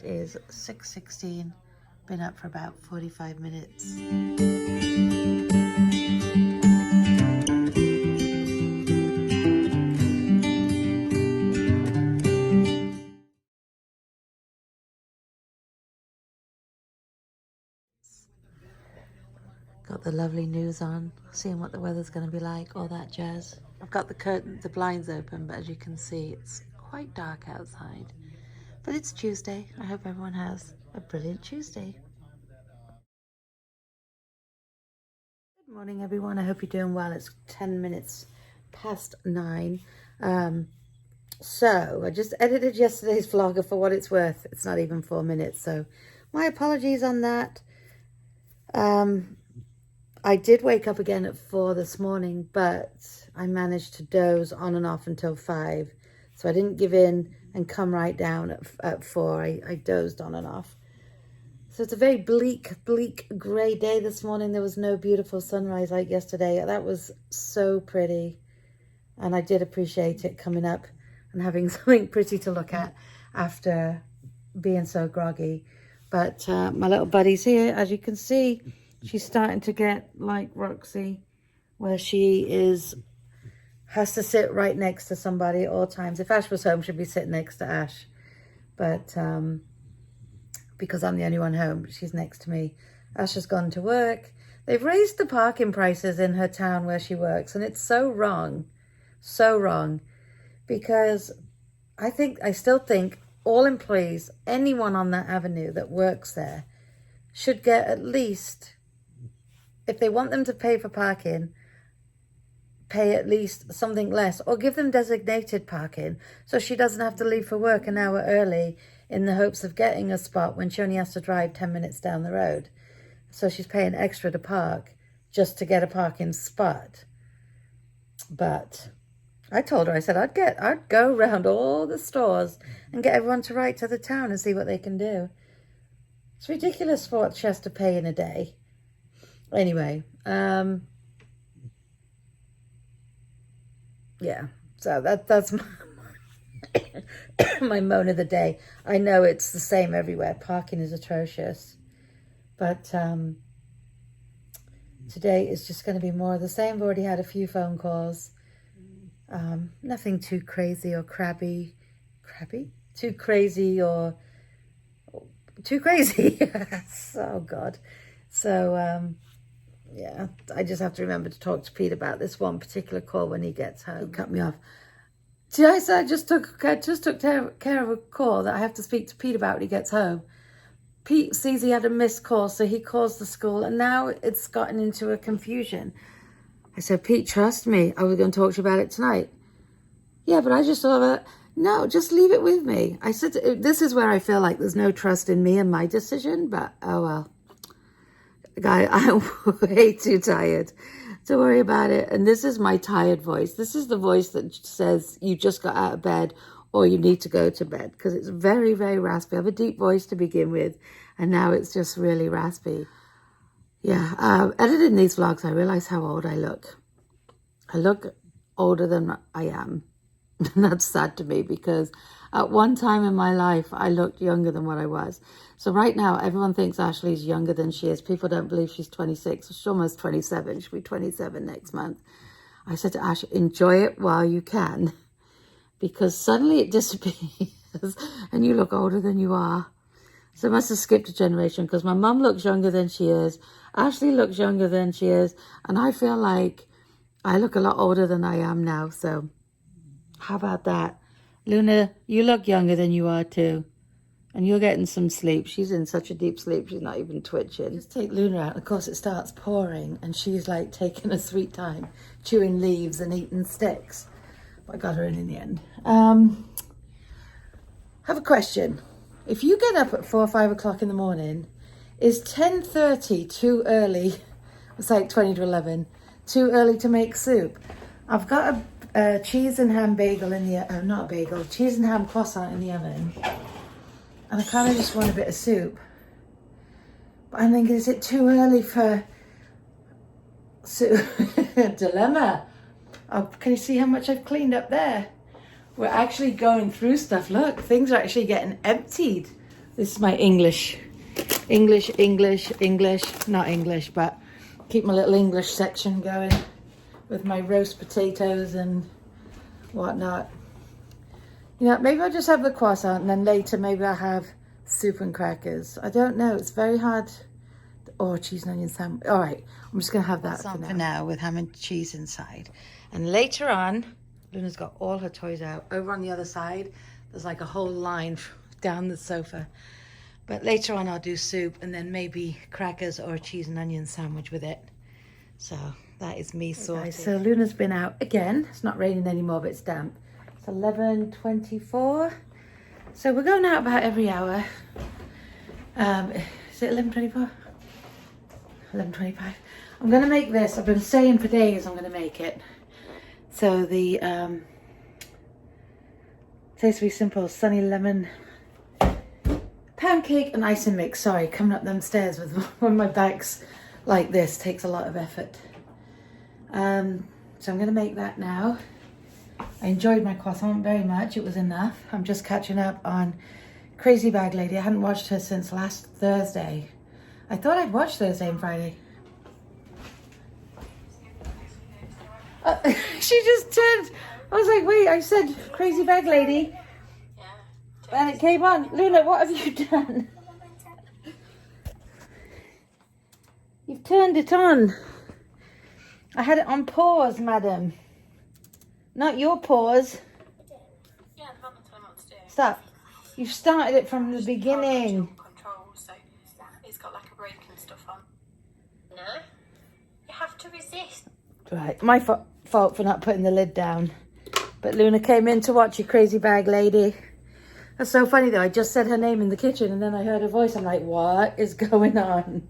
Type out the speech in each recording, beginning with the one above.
It is 6:16, been up for about 45 minutes. Got the lovely news on, seeing what the weather's going to be like, all that jazz. I've got the blinds open, but as you can see, it's quite dark outside. But it's Tuesday. I hope everyone has a brilliant Tuesday. Good morning, everyone. I hope you're doing well. It's 10 minutes past 9. So I just edited yesterday's vlog for what it's worth. It's not even 4 minutes, so my apologies on that. I did wake up again at 4 this morning, but I managed to doze on and off until 5. So I didn't give in and come right down at 4. I dozed on and off. So it's a very bleak, grey day this morning. There was no beautiful sunrise like yesterday. That was so pretty. And I did appreciate it coming up and having something pretty to look at after being so groggy. But my little buddy's here, as you can see. She's starting to get like Roxy, where she has to sit right next to somebody at all times. If Ash was home, she'd be sitting next to Ash. But because I'm the only one home, she's next to me. Ash has gone to work. They've raised the parking prices in her town where she works, and it's so wrong. So wrong. Because I still think all employees, anyone on that avenue that works there, should get at least, if they want them to pay for parking, pay at least something less, or give them designated parking so she doesn't have to leave for work an hour early in the hopes of getting a spot when she only has to drive 10 minutes down the road. So she's paying extra to park just to get a parking spot. But I told her, I said, I'd go around all the stores and get everyone to write to the town and see what they can do. It's ridiculous for what she has to pay in a day. Anyway, yeah, so that's my moan of the day. I know it's the same everywhere. Parking is atrocious. But today is just going to be more of the same. I've already had a few phone calls. Nothing too crazy or too crazy or too crazy. Oh, God. So, yeah, I just have to remember to talk to Pete about this one particular call when he gets home. He cut me off. See, I said I just took care of a call that I have to speak to Pete about when he gets home. Pete sees he had a missed call, so he calls the school, and now it's gotten into a confusion. I said, Pete, trust me, I was going to talk to you about it tonight. Yeah, but I just thought of it. No, just leave it with me. I said, this is where I feel like there's no trust in me and my decision, but oh well. Guy, I'm way too tired to worry about it. And this is my tired voice. This is the voice that says you just got out of bed or you need to go to bed, because it's very, very raspy. I have a deep voice to begin with, and now it's just really raspy. Yeah, editing these vlogs, I realize how old I look. I look older than I am. And that's sad to me, because at one time in my life, I looked younger than what I was. So right now, everyone thinks Ashley's younger than she is. People don't believe she's 26. She's almost 27. She'll be 27 next month. I said to Ash, enjoy it while you can, because suddenly it disappears and you look older than you are. So I must have skipped a generation, because my mum looks younger than she is. Ashley looks younger than she is. And I feel like I look a lot older than I am now. So how about that? Luna, you look younger than you are too. And you're getting some sleep. She's in such a deep sleep, she's not even twitching. Just take Luna out. Of course, it starts pouring, and she's like taking a sweet time, chewing leaves and eating sticks. But I got her in the end. Have a question. If you get up at 4 or 5 o'clock in the morning, is 10:30 too early? It's like 20 to 11. Too early to make soup? I've got a cheese and ham bagel in the not a bagel, cheese and ham croissant in the oven, and I kind of just want a bit of soup. But I'm thinking, is it too early for soup? Dilemma. Oh, can you see how much I've cleaned up there? We're actually going through stuff. Look, things are actually getting emptied This is my English, not English, but keep my little English section going with my roast potatoes and whatnot. You know, maybe I'll just have the croissant and then later maybe I'll have soup and crackers. I don't know. It's very hard. Or cheese and onion sandwich. All right, I'm just going to have that for now with ham and cheese inside. And later on, Luna's got all her toys out. Over on the other side, there's like a whole line down the sofa. But later on, I'll do soup and then maybe crackers or a cheese and onion sandwich with it. So that is me sorted. Okay, so Luna's been out again. It's not raining anymore, but it's damp. It's 11:24. So we're going out about every hour. Is it 11:24? 11:25. I'm going to make this. I've been saying for days I'm going to make it. So the tastes really simple sunny lemon pound cake and icing mix. Sorry, coming up them stairs with one of my bags like this takes a lot of effort. So I'm going to make that now. I enjoyed my croissant very much. It was enough. I'm just catching up on Crazy Bag Lady. I hadn't watched her since last Thursday. I thought I'd watched Thursday and Friday. She just turned. I was like, wait, I said Crazy Bag Lady. And it came on. Luna, what have you done? You've turned it on. I had it on pause, madam. Not your pause. Yeah, the mum told me what to do. Stop. You've started it from the beginning. Control, so it's got like a brake and stuff on. No, you have to resist. Right, my fault for not putting the lid down. But Luna came in to watch your Crazy Bag Lady. That's so funny though. I just said her name in the kitchen and then I heard her voice. I'm like, what is going on?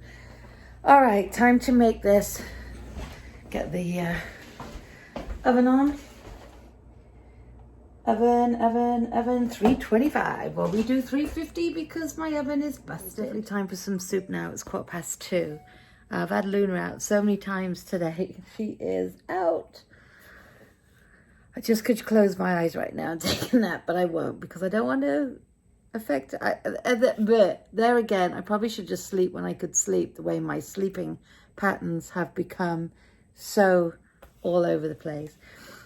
All right, time to make this. Get the oven on. Oven, 325. Well, we do 350 because my oven is busted. It's definitely time for some soup now. It's 2:15. I've had Luna out so many times today. She is out. I just could close my eyes right now and take a nap, but I won't because I don't want to affect... But there again, I probably should just sleep when I could sleep, the way my sleeping patterns have become so all over the place.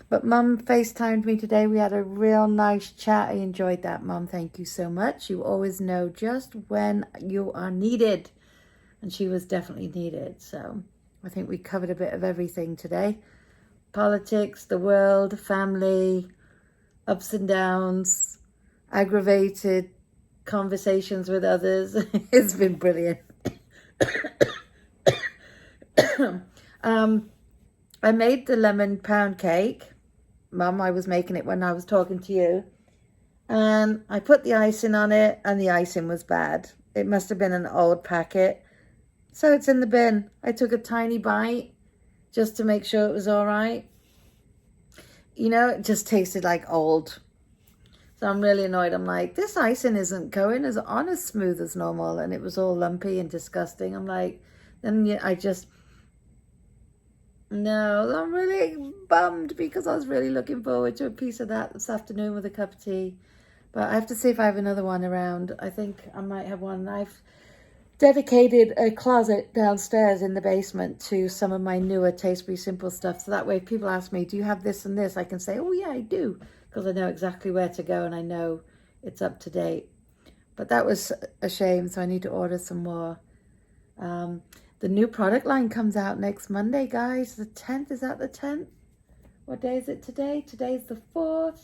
But Mum FaceTimed me today. We had a real nice chat. I enjoyed that, Mum. Thank you so much. You always know just when you are needed. And she was definitely needed. So I think we covered a bit of everything today. Politics, the world, family, ups and downs, aggravated conversations with others. It's been brilliant. I made the lemon pound cake. Mum, I was making it when I was talking to you. And I put the icing on it and the icing was bad. It must have been an old packet. So it's in the bin. I took a tiny bite just to make sure it was all right. You know, it just tasted like old. So I'm really annoyed. I'm like, this icing isn't going as smooth as normal. And it was all lumpy and disgusting. I'm like, then I just... No, I'm really bummed because I was really looking forward to a piece of that this afternoon with a cup of tea. But I have to see if I have another one around. I think I might have one. I've dedicated a closet downstairs in the basement to some of my newer Taste Be Simple stuff. So that way if people ask me, do you have this and this? I can say, oh yeah, I do. Because I know exactly where to go and I know it's up to date. But that was a shame. So I need to order some more. The new product line comes out next Monday, guys. The 10th, is that the 10th? What day is it today? Today's the 4th.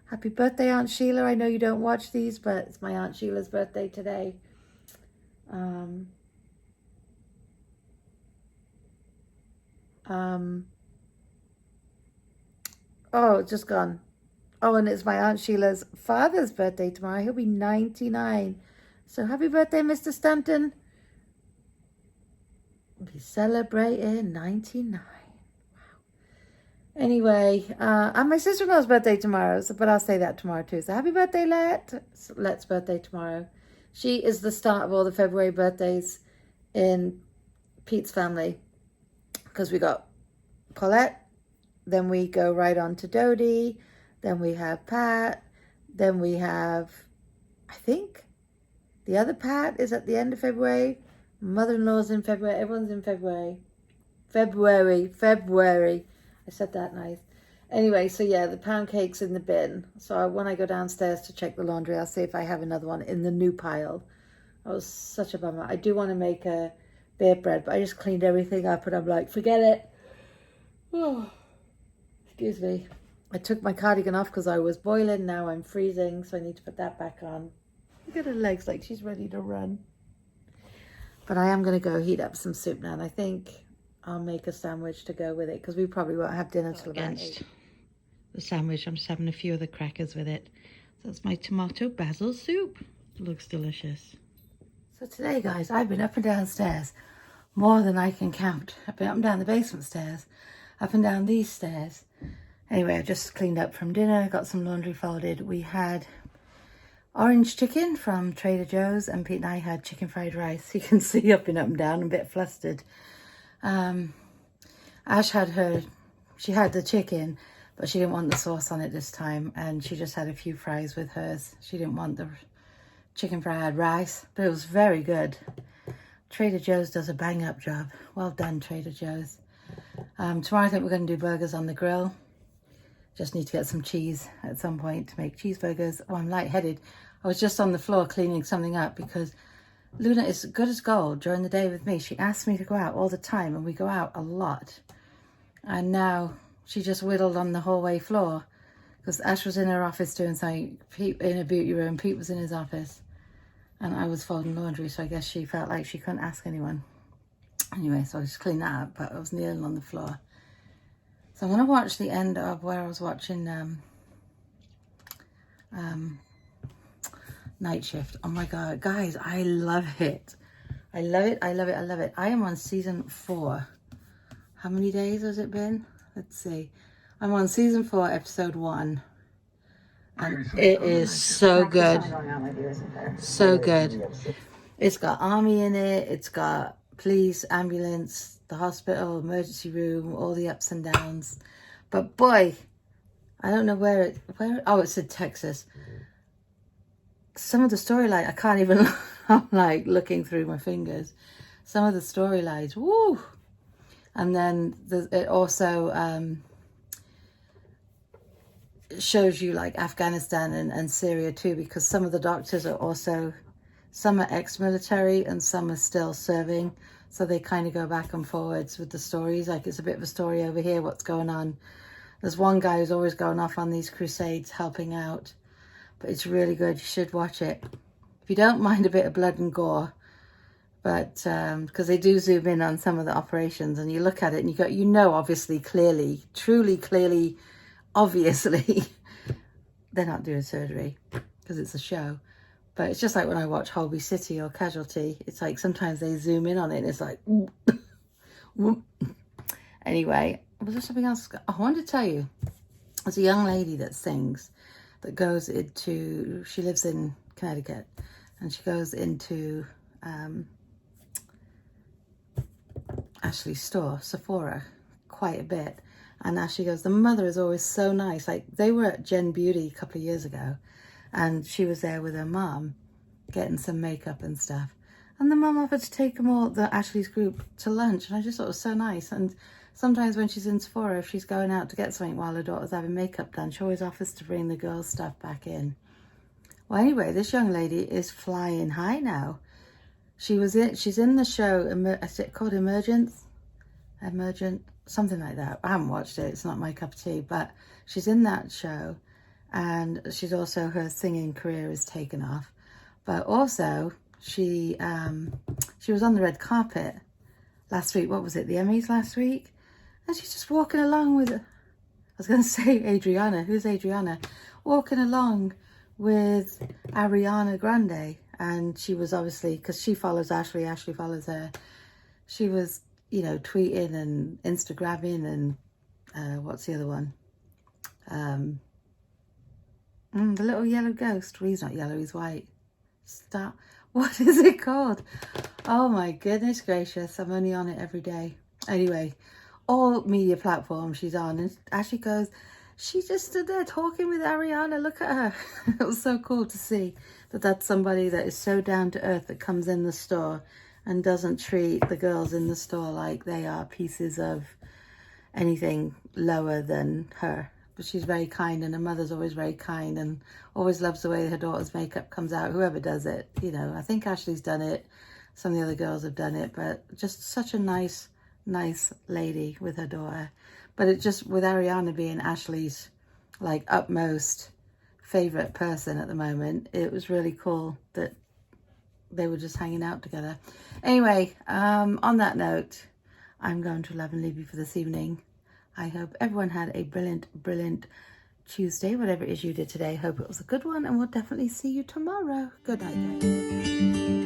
Happy birthday, Aunt Sheila. I know you don't watch these, but it's my Aunt Sheila's birthday today. Oh, it's just gone. Oh, and it's my Aunt Sheila's father's birthday tomorrow. He'll be 99. So happy birthday, Mr. Stanton. Be celebrating 99. Wow. Anyway, and my sister-in-law's birthday tomorrow, so, but I'll say that tomorrow too. So happy birthday, Let's birthday tomorrow. She is the start of all the February birthdays in Pete's family. Because we got Paulette, then we go right on to Dodie, then we have Pat, then we have, I think, The other Pat is at the end of February. Mother-in-law's in February. Everyone's in February. February. I said that nice. Anyway, so yeah, the pound cake's in the bin. So when I go downstairs to check the laundry, I'll see if I have another one in the new pile. That was such a bummer. I do want to make a beer bread, but I just cleaned everything up and I'm like, forget it. Oh, excuse me. I took my cardigan off because I was boiling. Now I'm freezing, so I need to put that back on. Look at her legs, like she's ready to run. But I am going to go heat up some soup now, and I think I'll make a sandwich to go with it because we probably won't have dinner till about 8. The sandwich, I'm just having a few of the crackers with it. So that's my tomato basil soup. It looks delicious. So today, guys, I've been up and down stairs more than I can count. I've been up and down the basement stairs, up and down these stairs. Anyway, I just cleaned up from dinner, got some laundry folded. We had orange chicken from Trader Joe's, and Pete and I had chicken fried rice. You can see I've been up and down, I'm a bit flustered. Ash had she had the chicken, but she didn't want the sauce on it this time, and she just had a few fries with hers. She didn't want the chicken fried rice, but it was very good. Trader Joe's does a bang up job. Well done, Trader Joe's. Tomorrow I think we're going to do burgers on the grill. Just need to get some cheese at some point to make cheeseburgers. Oh, I'm lightheaded. I was just on the floor cleaning something up because Luna is good as gold during the day with me. She asks me to go out all the time, and we go out a lot. And now she just whittled on the hallway floor because Ash was in her office doing something, Pete in a beauty room, Pete was in his office, and I was folding laundry, so I guess she felt like she couldn't ask anyone. Anyway, so I just cleaned that up, but I was kneeling on the floor. So I'm going to watch the end of where I was watching Night Shift. Oh my God, guys, I love it. I love it. I love it. I love it. I am on season 4. How many days has it been? Let's see. I'm on season 4, episode 1. And it is so good. So good. It's got army in it. It's got police, ambulance, the hospital, emergency room, all the ups and downs. But boy, I don't know where oh, it's in Texas. Some of the storyline, I can't even, I'm like looking through my fingers. Some of the storylines, woo! And then it also shows you like Afghanistan and Syria too, because some of the doctors are also, some are ex-military and some are still serving. So they kind of go back and forwards with the stories. Like it's a bit of a story over here, what's going on. There's one guy who's always going off on these crusades helping out. But it's really good. You should watch it. If you don't mind a bit of blood and gore. But because they do zoom in on some of the operations and you look at it and you go, you know, obviously, clearly, truly, clearly, obviously, they're not doing surgery because it's a show. But it's just like when I watch Holby City or Casualty. It's like sometimes they zoom in on it and it's like, whoop. Anyway, was there something else? I wanted to tell you. There's a young lady that sings that goes into, she lives in Connecticut, and she goes into Ashley's store, Sephora, quite a bit. And Ashley goes, the mother is always so nice. Like they were at Gen Beauty a couple of years ago. And she was there with her mom, getting some makeup and stuff. And the mum offered to take them all, the Ashley's group, to lunch. And I just thought it was so nice. And sometimes when she's in Sephora, if she's going out to get something while her daughter's having makeup done, she always offers to bring the girls' stuff back in. Well, anyway, this young lady is flying high now. She's in the show, is it called Emergent, something like that. I haven't watched it. It's not my cup of tea. But she's in that show. And she's also, her singing career is taken off. But also, she was on the red carpet last week. What was it, the Emmys last week? And she's just walking along with, I was going to say Adriana. Who's Adriana? Walking along with Ariana Grande. And she was obviously, because she follows Ashley follows her. She was, you know, tweeting and Instagramming and what's the other one? The little yellow ghost. Well, he's not yellow, he's white. Stop. What is it called? Oh my goodness gracious. I'm only on it every day. Anyway, all media platforms she's on. And Ashley goes, she just stood there talking with Ariana. Look at her. It was so cool to see that that's somebody that is so down to earth, that comes in the store and doesn't treat the girls in the store like they are pieces of anything lower than her. But she's very kind, and her mother's always very kind and always loves the way her daughter's makeup comes out, whoever does it. You know, I think Ashley's done it. Some of the other girls have done it, but just such a nice lady with her daughter. But it just, with Ariana being Ashley's like utmost favorite person at the moment, it was really cool that they were just hanging out together. Anyway, on that note, I'm going to love and leave you for this evening. I hope everyone had a brilliant Tuesday, whatever it is you did today. Hope it was a good one, and we'll definitely see you tomorrow. Good night, guys.